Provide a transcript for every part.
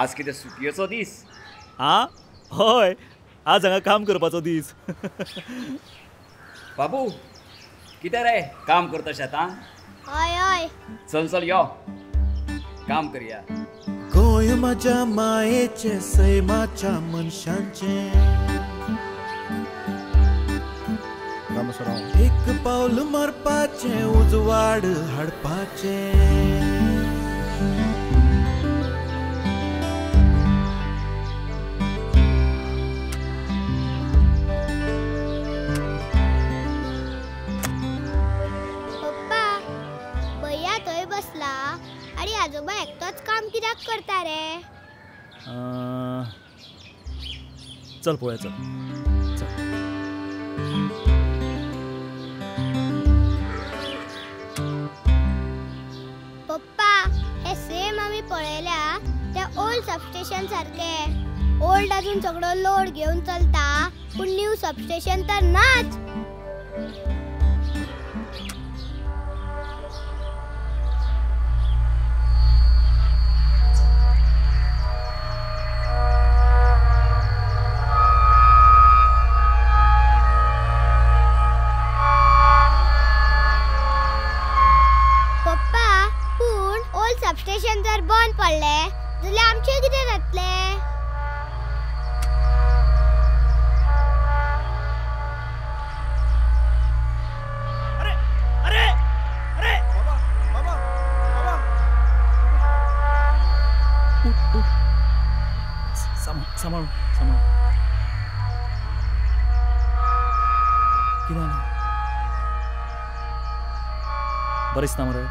आज कितें सुटयेचो दीस? आं हय, आज हांगा काम करपाचो दीस. बाबू कितें रे काम करता शेतां? हय हय. चल चल यो काम करया. गोंय म्हाज्या मायेचे सैमाच्या मनशांचे एक पावल मारपाचे उजवाड हाडपाचे. पप्पा भैया थंय बसला आणि आजोबा एकटोच काम कित्याक करता रे? चल पळोवया चल. पप्पा हे सेम आम्ही पळयल्या त्या ओल्ड सबस्टेशन सारखे. ओल्ड अजून सगळो लोड घेऊन चलता पण न्यू सबस्टेशन तर नाच. सबस्टेशन जर बंद पडले जाल्यार आमचे कितें जातले? अरे अरे अरे बाबा बाबा बाबा उठ उठ. सांभाळ सांभाळ सांभाळ. कितें जालें? बरें दिसना मरे?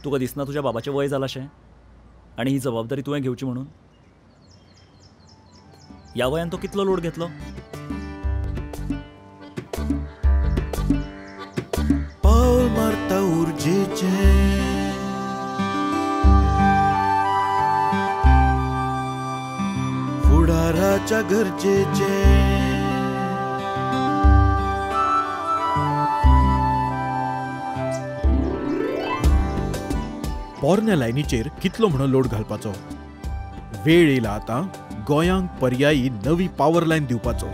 तुका दिसना तुझ्या बाबाचें वय जालां अशें आनी ही जबाबदारी तुवें घेवची म्हणून? ह्या वयान तो कितलो लोड घेतलो? पावल मारता उर्जेचे फुडाराच्या गरजेचे. पोरण्या लायनीचेर कितलो म्हणून लोड घालपाचो? वेळ येयला आतां गोंयांक पर्यायी नवी पावर लायन दिवपाचो.